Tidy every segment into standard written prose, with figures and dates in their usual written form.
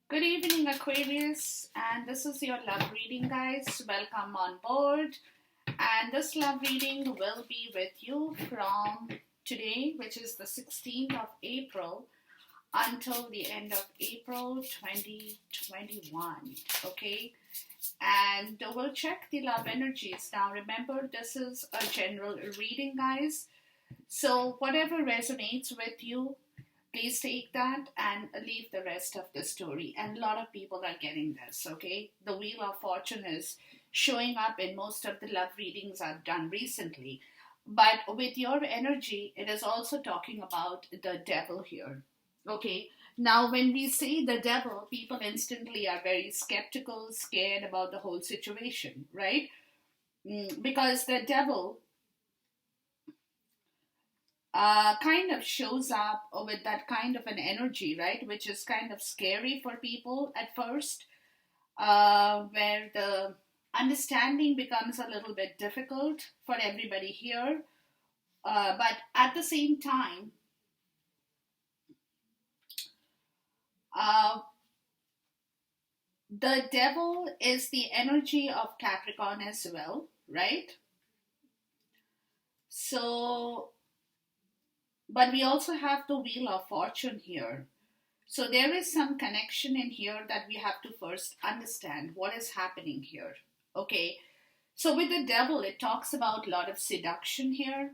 Good evening, Aquarius, and this is your love reading, guys. Welcome on board. And this love reading will be with you from today, which is the 16th of April, until the end of April 2021. Okay, and we'll check the love energies. Now, remember, this is a general reading, guys. So, whatever resonates with you, please take that and leave the rest of the story. And a lot of people are getting this, okay? The Wheel of Fortune is showing up in most of the love readings I've done recently. But with your energy, it is also talking about the devil here, okay? Now, when we say the devil, people instantly are very skeptical, scared about the whole situation, right? Because the devil kind of shows up with that kind of an energy, right? Which is kind of scary for people at first, where the understanding becomes a little bit difficult for everybody here. But at the same time, uh, the devil is the energy of Capricorn as well, right? So, but we also have the Wheel of Fortune here. So there is some connection in here that we have to first understand what is happening here. Okay. So with the devil, it talks about a lot of seduction here.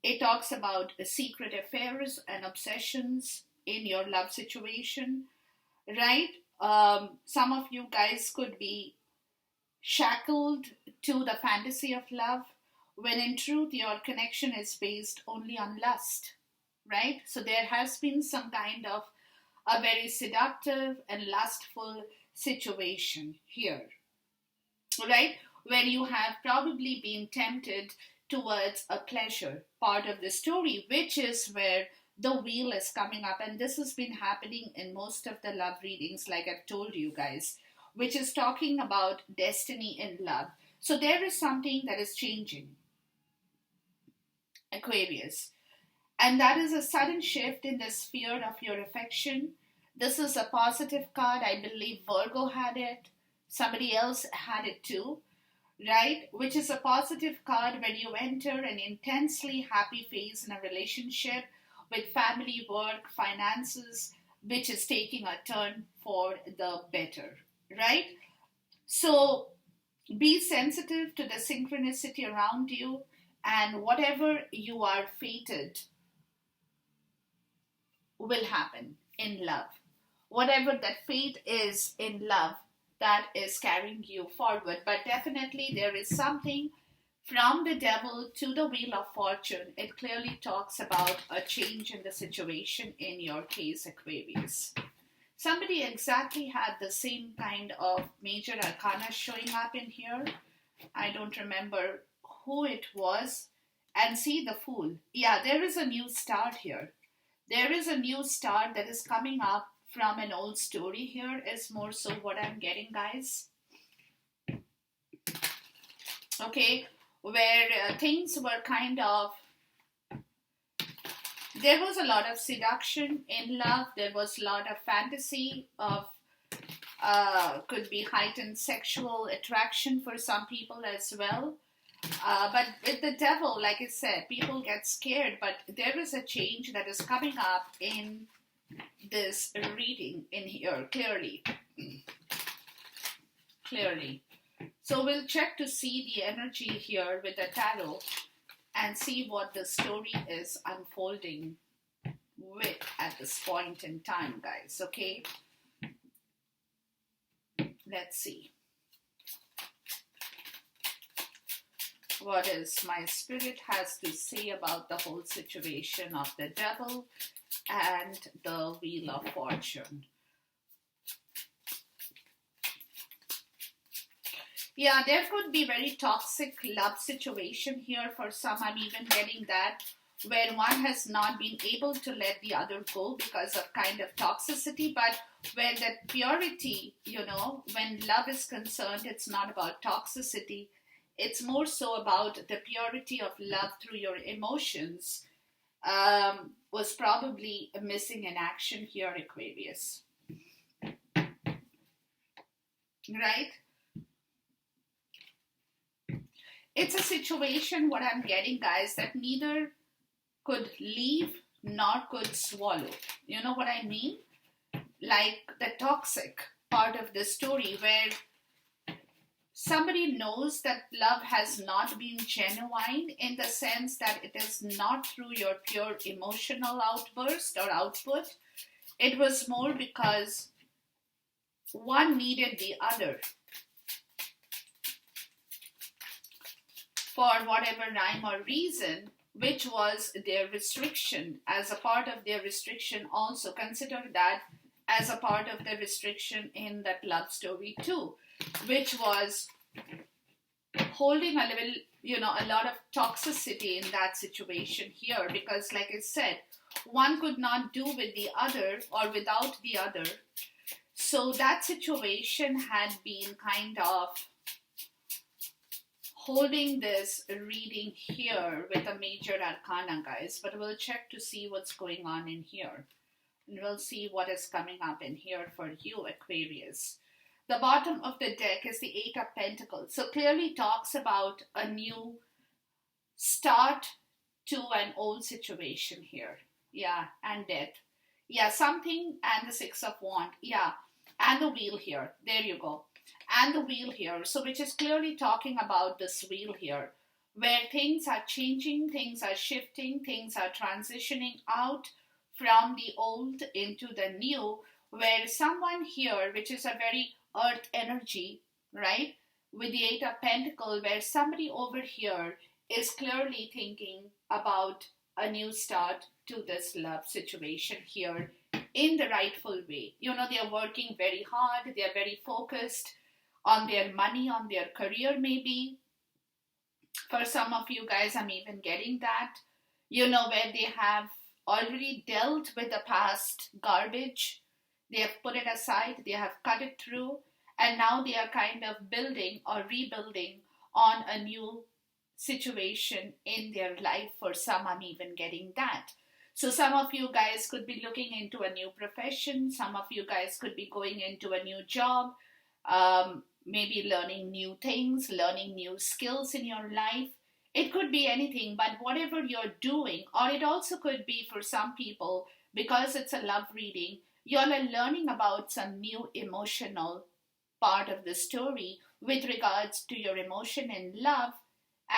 It talks about secret affairs and obsessions in your love situation, right? Some of you guys could be shackled to the fantasy of love when in truth your connection is based only on lust, right? So there has been some kind of a very seductive and lustful situation here, right? Where you have probably been tempted towards a pleasure part of the story, which is where the wheel is coming up. And this has been happening in most of the love readings, like I've told you guys, which is talking about destiny in love. So there is something that is changing, Aquarius. And that is a sudden shift in the sphere of your affection. This is a positive card. I believe Virgo had it. Somebody else had it too, right? Which is a positive card when you enter an intensely happy phase in a relationship with family, work, finances, which is taking a turn for the better, right? So be sensitive to the synchronicity around you, and whatever you are fated will happen in love. Whatever that fate is in love, that is carrying you forward. But definitely, there is something from the devil to the wheel of fortune. It clearly talks about a change in the situation in your case, Aquarius. Somebody exactly had the same kind of major arcana showing up in here. I don't remember who it was. And see the fool. Yeah, there is a new start here. There is a new start that is coming up from an old story here, is more so what I'm getting, guys. Okay, where things were kind of, there was a lot of seduction in love, there was a lot of fantasy of, could be heightened sexual attraction for some people as well. But with the devil, like I said, people get scared, but there is a change that is coming up in this reading in here, clearly. Clearly. So we'll check to see the energy here with the tarot and see what the story is unfolding with at this point in time, guys, okay? Let's see. What is my spirit has to say about the whole situation of the devil and the wheel of fortune. Yeah, there could be very toxic love situation here for some. I'm even getting that, where one has not been able to let the other go because of kind of toxicity, but where that purity, when love is concerned, it's not about toxicity. It's more so about the purity of love through your emotions, was probably missing in action here, Aquarius. right? It's a situation, what I'm getting, guys, that neither could leave nor could swallow. You know what I mean? Like the toxic part of the story where somebody knows that love has not been genuine, in the sense that it is not through your pure emotional outburst or output. It was more because one needed the other for whatever rhyme or reason, which was their restriction. As a part of their restriction, also consider that as a part of the restriction in that love story too, which was holding a little, a lot of toxicity in that situation here, because like I said, one could not do with the other or without the other. So that situation had been kind of holding this reading here with a major arcana, guys, but we'll check to see what's going on in here. And we'll see what is coming up in here for you, Aquarius. The bottom of the deck is the Eight of Pentacles. So clearly talks about a new start to an old situation here. Yeah, and death. Yeah, something, and the Six of Wands. Yeah, and the wheel here. There you go. And the wheel here. So which is clearly talking about this wheel here, where things are changing, things are shifting, things are transitioning out from the old into the new, where someone here, which is a very earth energy, right, with the Eight of Pentacles, where somebody over here is clearly thinking about a new start to this love situation here in the rightful way. They are working very hard, they are very focused on their money, on their career maybe. For some of you guys, I'm even getting that, where they have already dealt with the past garbage. They have put it aside, they have cut it through, and now they are kind of building or rebuilding on a new situation in their life. For some, I'm even getting that. So some of you guys could be looking into a new profession. Some of you guys could be going into a new job, maybe learning new things, learning new skills in your life. It could be anything, but whatever you're doing, or it also could be for some people, because it's a love reading, you're learning about some new emotional part of the story with regards to your emotion in love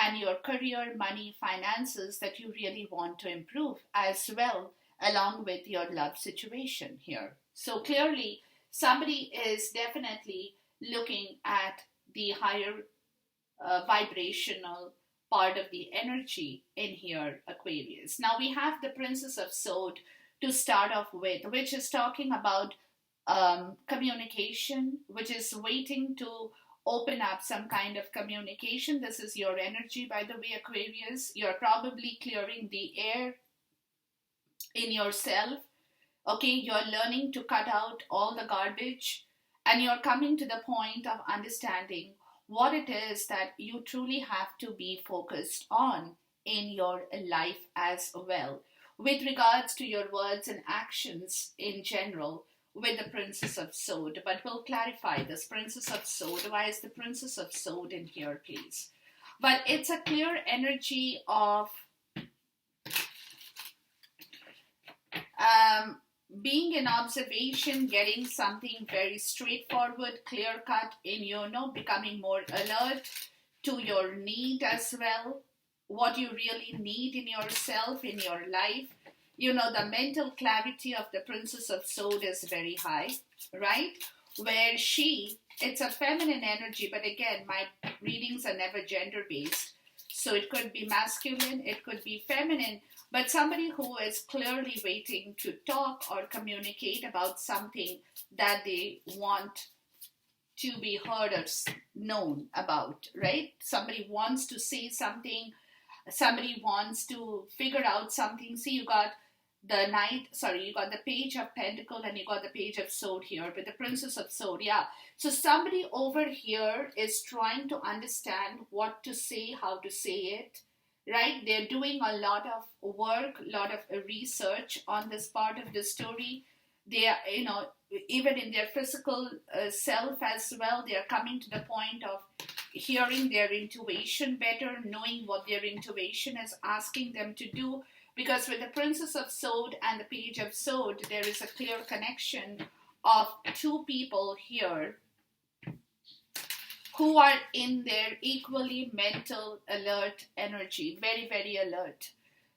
and your career, money, finances that you really want to improve as well, along with your love situation here. So clearly, somebody is definitely looking at the higher vibrational part of the energy in here, Aquarius. Now we have the Princess of Swords to start off with, which is talking about communication, which is waiting to open up some kind of communication. This is your energy, by the way, Aquarius. You're probably clearing the air in yourself. Okay, you're learning to cut out all the garbage, and you're coming to the point of understanding what it is that you truly have to be focused on in your life as well, with regards to your words and actions in general, with the Princess of Swords. But we'll clarify this Princess of Swords. Why is the Princess of Swords in here, please? But it's a clear energy of being in observation, getting something very straightforward, clear cut in becoming more alert to your need as well, what you really need in yourself, in your life. The mental clarity of the Princess of Swords is very high, right? Where it's a feminine energy, but again, my readings are never gender based. So it could be masculine, it could be feminine, but somebody who is clearly waiting to talk or communicate about something that they want to be heard or known about, right? Somebody wants to say something, somebody wants to figure out something. See, you got you got the Page of Pentacles and you got the Page of Sword here with the Princess of Sword. Yeah. So somebody over here is trying to understand what to say, how to say it, right? They're doing a lot of work, a lot of research on this part of the story. They are, even in their physical self as well, they are coming to the point of hearing their intuition better, knowing what their intuition is asking them to do. Because with the Princess of Sword and the Page of Sword, there is a clear connection of two people here who are in their equally mental alert energy, very, very alert.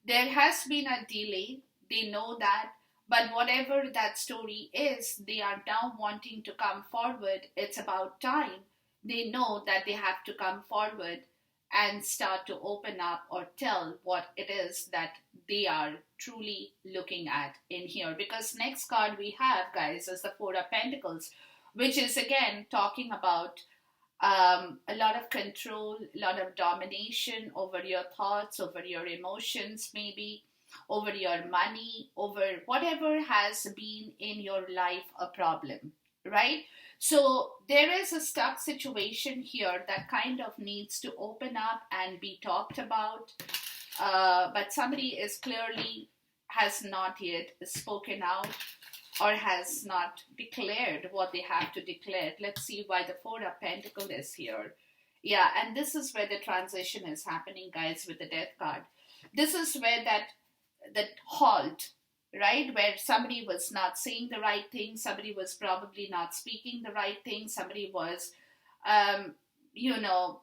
There has been a delay, they know that, but whatever that story is, they are now wanting to come forward. It's about time. They know that they have to come forward and start to open up or tell what it is that they are truly looking at in here. Because next card we have, guys, is the Four of Pentacles, which is again talking about a lot of control, a lot of domination over your thoughts, over your emotions, maybe over your money, over whatever has been in your life a problem, right? So there is a stuck situation here that kind of needs to open up and be talked about, but somebody is clearly has not yet spoken out or has not declared what they have to declare. Let's see why the Four of Pentacles is here. Yeah, and this is where the transition is happening, guys, with the Death card. This is where that halt, right? Where somebody was not saying the right thing, somebody was probably not speaking the right thing, somebody was, um, you know,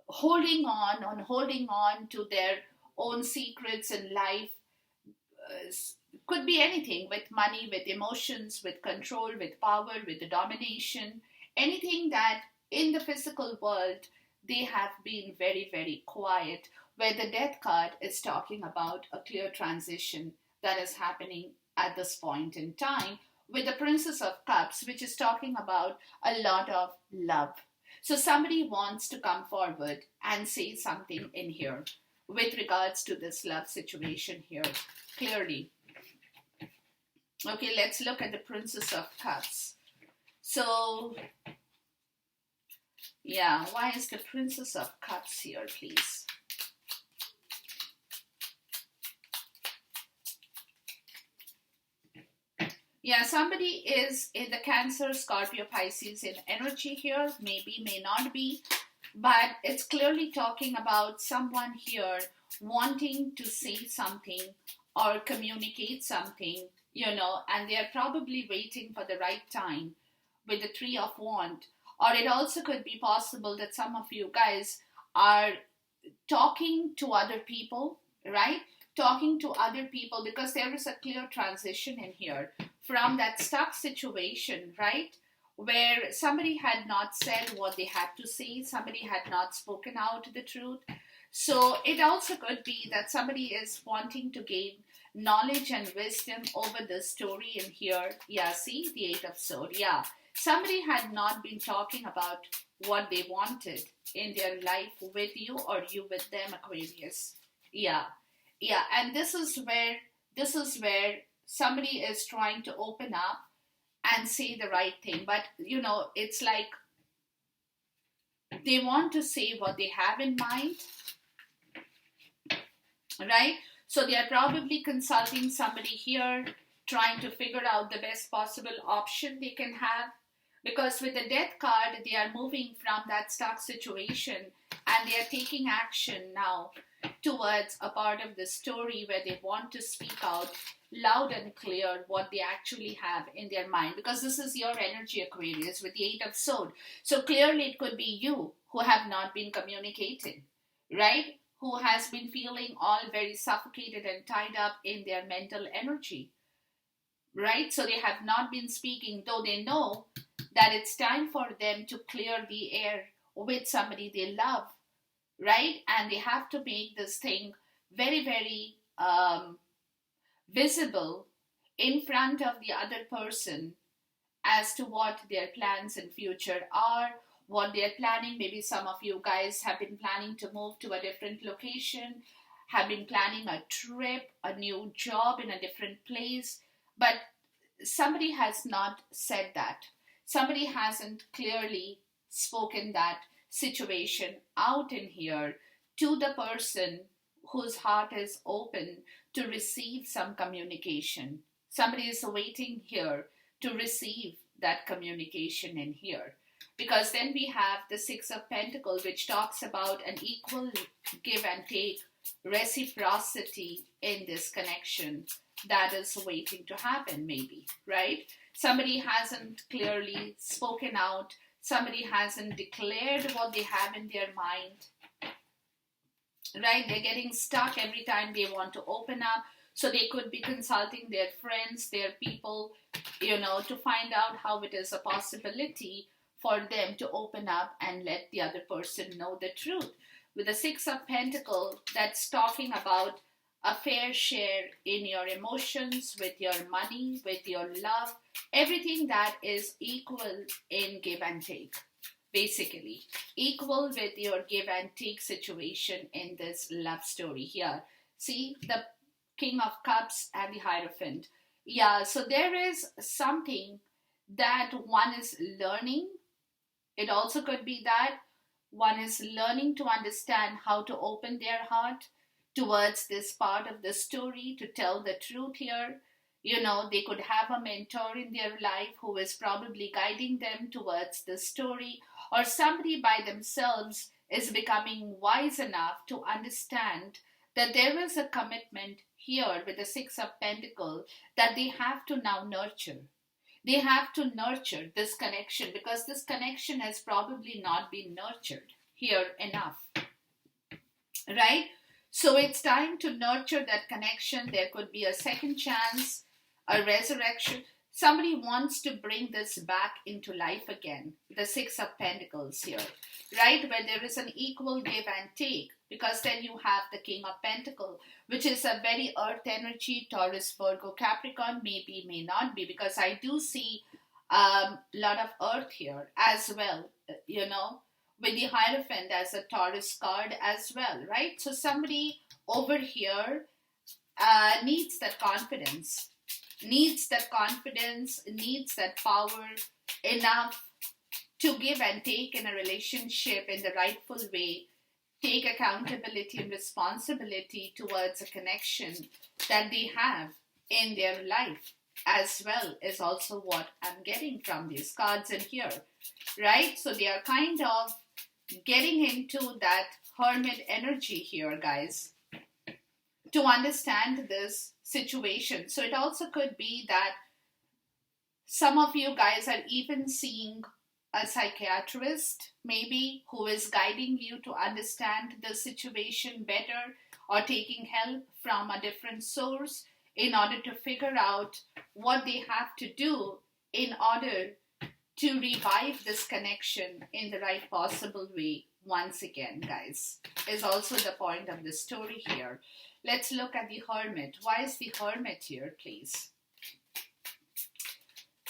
holding on to their own secrets in life. Could be anything, with money, with emotions, with control, with power, with the domination, anything that in the physical world they have been very, very quiet, where the Death card is talking about a clear transition that is happening at this point in time, with the Princess of Cups, which is talking about a lot of love. So somebody wants to come forward and say something in here with regards to this love situation here, clearly. Okay, let's look at the Princess of Cups. So, yeah, why is the Princess of Cups here, please? Yeah, somebody is in the Cancer, Scorpio, Pisces in energy here. Maybe, may not be. But it's clearly talking about someone here wanting to say something or communicate something, and they're probably waiting for the right time with the Three of Wands. Or it also could be possible that some of you guys are talking to other people, right? Talking to other people, because there is a clear transition in here from that stuck situation, right? Where somebody had not said what they had to say, somebody had not spoken out the truth. So it also could be that somebody is wanting to gain knowledge and wisdom over the story in here. Yeah, see, the Eight of Swords. Yeah, somebody had not been talking about what they wanted in their life with you, or you with them, Aquarius. Yeah, and this is where somebody is trying to open up and say the right thing, but it's like they want to say what they have in mind, right? So they are probably consulting somebody here, trying to figure out the best possible option they can have. Because with the Death card, they are moving from that stuck situation and they are taking action now towards a part of the story where they want to speak out loud and clear what they actually have in their mind. Because this is your energy, Aquarius, with the Eight of Swords. So clearly it could be you who have not been communicating, right? Who has been feeling all very suffocated and tied up in their mental energy, right? So they have not been speaking, though they know that it's time for them to clear the air with somebody they love, right? And they have to make this thing very, very visible in front of the other person as to what their plans in future are, what they're planning. Maybe some of you guys have been planning to move to a different location, have been planning a trip, a new job in a different place, but somebody has not said that. Somebody hasn't clearly spoken that situation out in here to the person whose heart is open to receive some communication. Somebody is waiting here to receive that communication in here. Because then we have the Six of Pentacles, which talks about an equal give and take, reciprocity in this connection that is waiting to happen, maybe, right? Somebody hasn't clearly spoken out. Somebody hasn't declared what they have in their mind, right? They're getting stuck every time they want to open up. So they could be consulting their friends, their people, to find out how it is a possibility for them to open up and let the other person know the truth. With the Six of Pentacles, that's talking about a fair share in your emotions, with your money, with your love, everything that is equal in give and take. Basically, equal with your give and take situation in this love story here. See, the King of Cups and the Hierophant. Yeah, so there is something that one is learning. It also could be that one is learning to understand how to open their heart towards this part of the story, to tell the truth here. They could have a mentor in their life who is probably guiding them towards the story, or somebody by themselves is becoming wise enough to understand that there is a commitment here with the Six of Pentacles that they have to now nurture. They have to nurture this connection, because this connection has probably not been nurtured here enough, right? So it's time to nurture that connection. There could be a second chance, a resurrection. Somebody wants to bring this back into life again. The Six of Pentacles here, right? Where there is an equal give and take, because then you have the King of Pentacles, which is a very earth energy, Taurus, Virgo, Capricorn, maybe, may not be, because I do see a lot of earth here as well, with the Hierophant as a Taurus card as well, right? So somebody over here needs that confidence, needs that power enough to give and take in a relationship in the rightful way, take accountability and responsibility towards a connection that they have in their life as well, is also what I'm getting from these cards in here, right? So they are kind of getting into that hermit energy here, guys, to understand this situation. So it also could be that some of you guys are even seeing a psychiatrist, maybe, who is guiding you to understand the situation better, or taking help from a different source in order to figure out what they have to do in order to revive this connection in the right possible way once again, guys, is also the point of the story here. Let's look at the Hermit. Why is the Hermit here, please?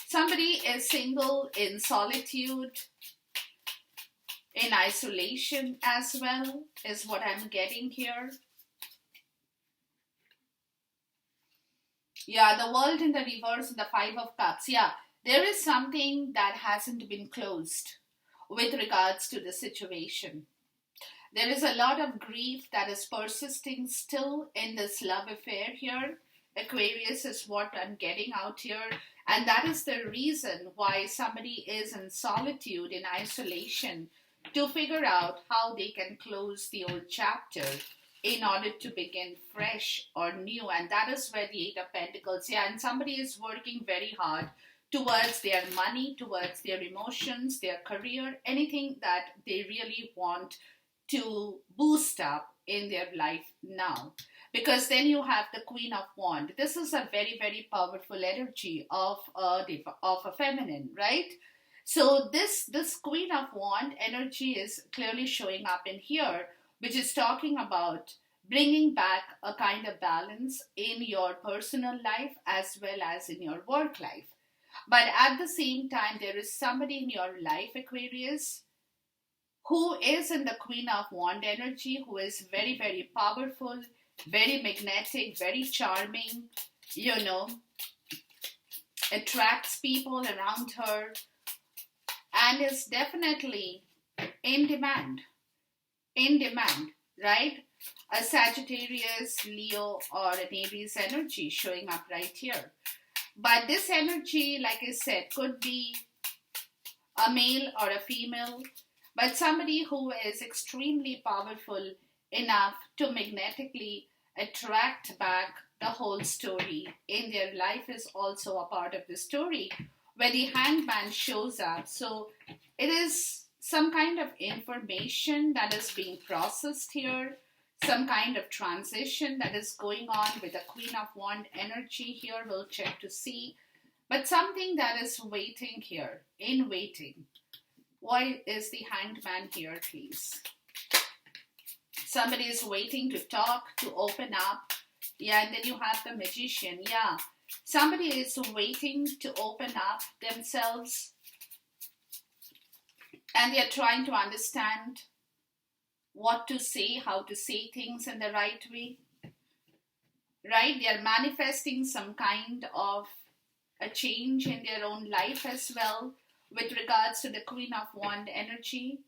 Somebody is single, in solitude, in isolation as well, is what I'm getting here. Yeah, the World in the reverse and the Five of Cups. Yeah, there is something that hasn't been closed with regards to the situation. There is a lot of grief that is persisting still in this love affair here. Aquarius is what I'm getting out here. And that is the reason why somebody is in solitude, in isolation, to figure out how they can close the old chapter in order to begin fresh or new. And that is where the Eight of Pentacles, yeah, and somebody is working very hard towards their money, towards their emotions, their career, anything that they really want to boost up in their life now. Because then you have the Queen of Wands. This is a very, very powerful energy of a feminine, right? So this Queen of Wands energy is clearly showing up in here, which is talking about bringing back a kind of balance in your personal life as well as in your work life. But at the same time, there is somebody in your life, Aquarius, who is in the Queen of Wands energy, who is very, very powerful, very magnetic, very charming, attracts people around her, and is definitely in demand, right? A Sagittarius, Leo, or an Aries energy showing up right here. But this energy, like I said, could be a male or a female, but somebody who is extremely powerful enough to magnetically attract back the whole story in their life is also a part of the story where the hangman shows up. So it is some kind of information that is being processed here, some kind of transition that is going on with the Queen of Wand energy here. We'll check to see. But something that is waiting here, in waiting. Why is the hanged man here, please? Somebody is waiting to talk, to open up. Yeah, and then you have the magician. Yeah, somebody is waiting to open up themselves and they're trying to understand what to say, how to say things in the right way. Right? They're manifesting some kind of a change in their own life as well with regards to the Queen of Wand energy,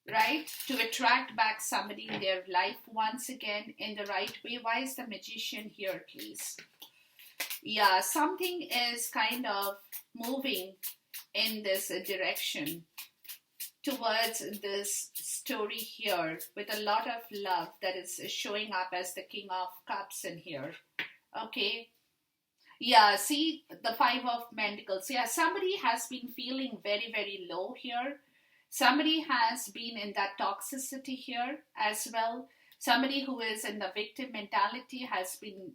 right? To attract back somebody in their life once again in the right way. Why is the magician here, please? Yeah, something is kind of moving in this direction towards this story here with a lot of love that is showing up as the King of Cups in here. Okay. Yeah, see the Five of Pentacles. Yeah, somebody has been feeling very, very low here. Somebody has been in that toxicity here as well. Somebody who is in the victim mentality has been,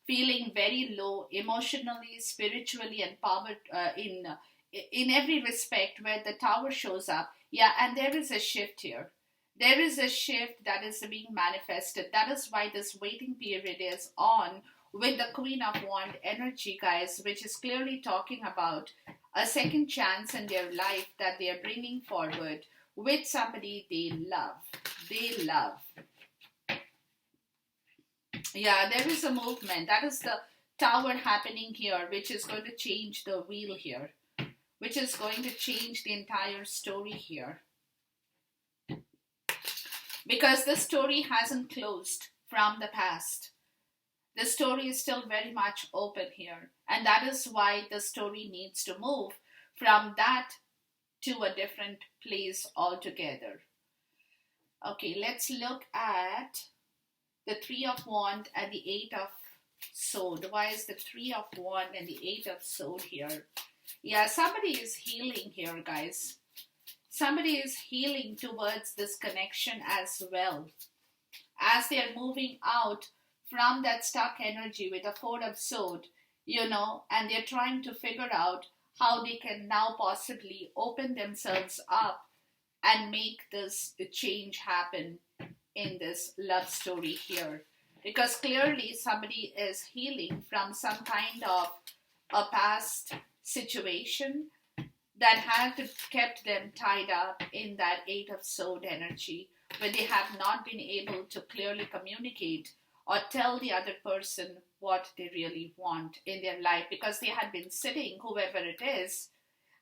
feeling very low emotionally, spiritually, and power in every respect where the Tower shows up. Yeah, and there is a shift here. There is a shift that is being manifested. That is why this waiting period is on with the Queen of Wand energy, guys, which is clearly talking about a second chance in their life that they are bringing forward with somebody they love. They love. Yeah, there is a movement. That is the Tower happening here, which is going to change the wheel here, which is going to change the entire story here. Because the story hasn't closed from the past. The story is still very much open here. And that is why the story needs to move from that to a different place altogether. Okay, let's look at the Three of Wands and the Eight of Swords. Why is the Three of Wands and the Eight of Swords here? Yeah, somebody is healing here, guys. Somebody is healing towards this connection as well. As they are moving out from that stuck energy with a Four of Swords, and they're trying to figure out how they can now possibly open themselves up and make this change happen in this love story here. Because clearly somebody is healing from some kind of a past situation that had kept them tied up in that Eight of Swords energy, where they have not been able to clearly communicate or tell the other person what they really want in their life, because they had been sitting, whoever it is,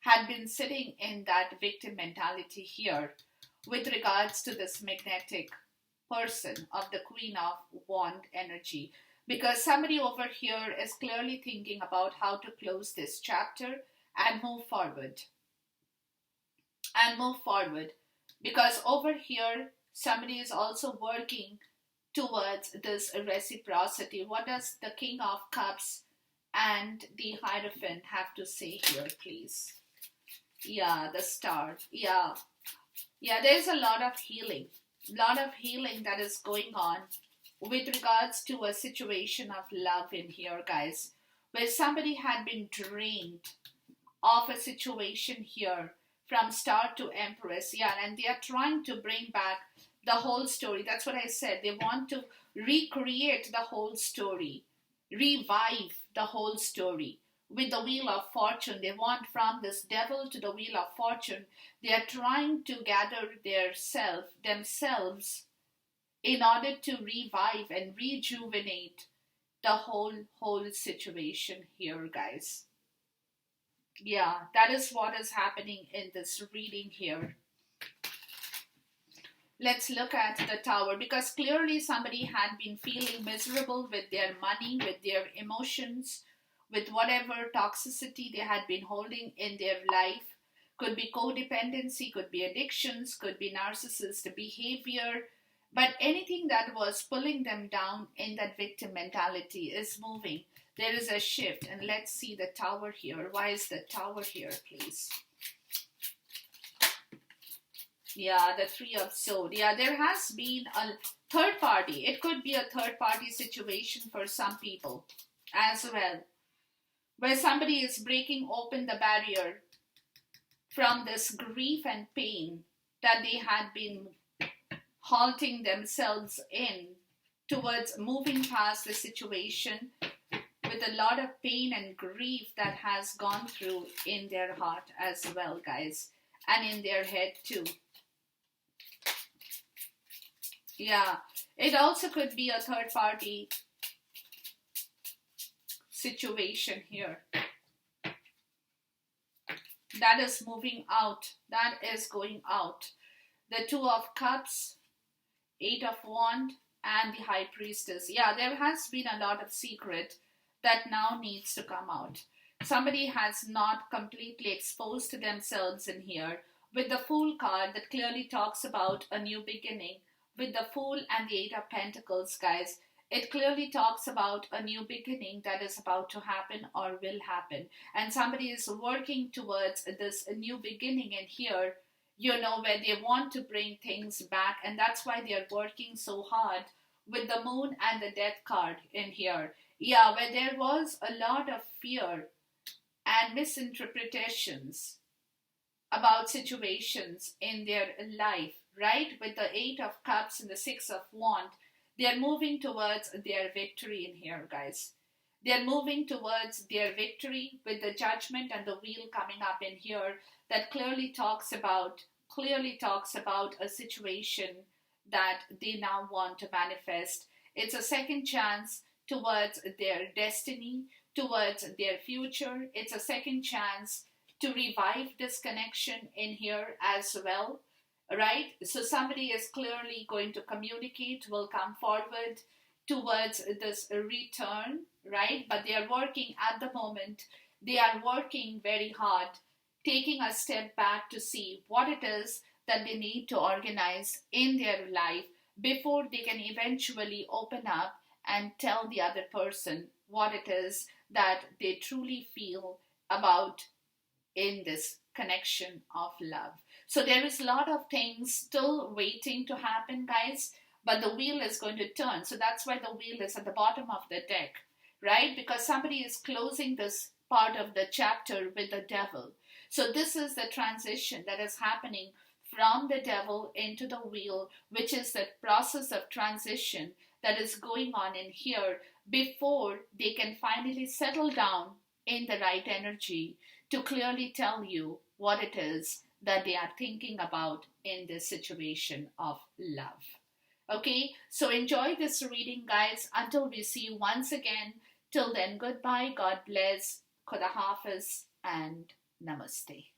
had been sitting in that victim mentality here with regards to this magnetic person of the Queen of Wand energy. Because somebody over here is clearly thinking about how to close this chapter and move forward. And move forward. Because over here, somebody is also working towards this reciprocity. What does the King of Cups and the Hierophant have to say here, please? Yeah, the Star. Yeah, there's a lot of healing. Lot of healing that is going on with regards to a situation of love in here, guys, where somebody had been drained of a situation here from Star to Empress. Yeah, and they are trying to bring back the whole story. That's what I said. They want to recreate the whole story, revive the whole story with the Wheel of Fortune. They want from this Devil to the Wheel of Fortune. They are trying to gather themselves in order to revive and rejuvenate the whole situation here, guys. Yeah, that is what is happening in this reading here. Let's look at the Tower, because clearly somebody had been feeling miserable with their money, with their emotions, with whatever toxicity they had been holding in their life. Could be codependency, could be addictions, could be narcissistic behavior, but anything that was pulling them down in that victim mentality is moving. There is a shift. And let's see the Tower here. Why is the Tower here, please? Yeah, the Three of Swords. Yeah, there has been a third party. It could be a third party situation for some people as well, where somebody is breaking open the barrier from this grief and pain that they had been halting themselves in towards moving past the situation with a lot of pain and grief that has gone through in their heart as well, guys, and in their head too. Yeah, it also could be a third party situation here that is moving out, that is going out. The Two of Cups, Eight of Wands, and the High Priestess. Yeah, there has been a lot of secret that now needs to come out. Somebody has not completely exposed themselves in here. With the Fool card that clearly talks about a new beginning, with the Fool and the Eight of Pentacles, guys, it clearly talks about a new beginning that is about to happen or will happen. And somebody is working towards this new beginning in here, you know, where they want to bring things back. And that's why they are working so hard with the Moon and the Death card in here. Yeah, where there was a lot of fear and misinterpretations about situations in their life, right? With the Eight of Cups and the Six of Wands, they are moving towards their victory in here, guys. They are moving towards their victory with the Judgment and the Wheel coming up in here that clearly talks about a situation that they now want to manifest. It's a second chance towards their destiny, towards their future. It's a second chance to revive this connection in here as well, right? So somebody is clearly going to communicate, will come forward towards this return, right? But they are working at the moment, they are working very hard, taking a step back to see what it is that they need to organize in their life before they can eventually open up and tell the other person what it is that they truly feel about in this connection of love. So there is a lot of things still waiting to happen, guys, but the wheel is going to turn. So that's why the wheel is at the bottom of the deck, right? Because somebody is closing this part of the chapter with the Devil. So this is the transition that is happening from the Devil into the wheel, which is the process of transition that is going on in here before they can finally settle down in the right energy to clearly tell you what it is that they are thinking about in this situation of love. Okay, so enjoy this reading, guys, until we see you once again. Till then, goodbye, God bless, Khuda Hafiz, and Namaste.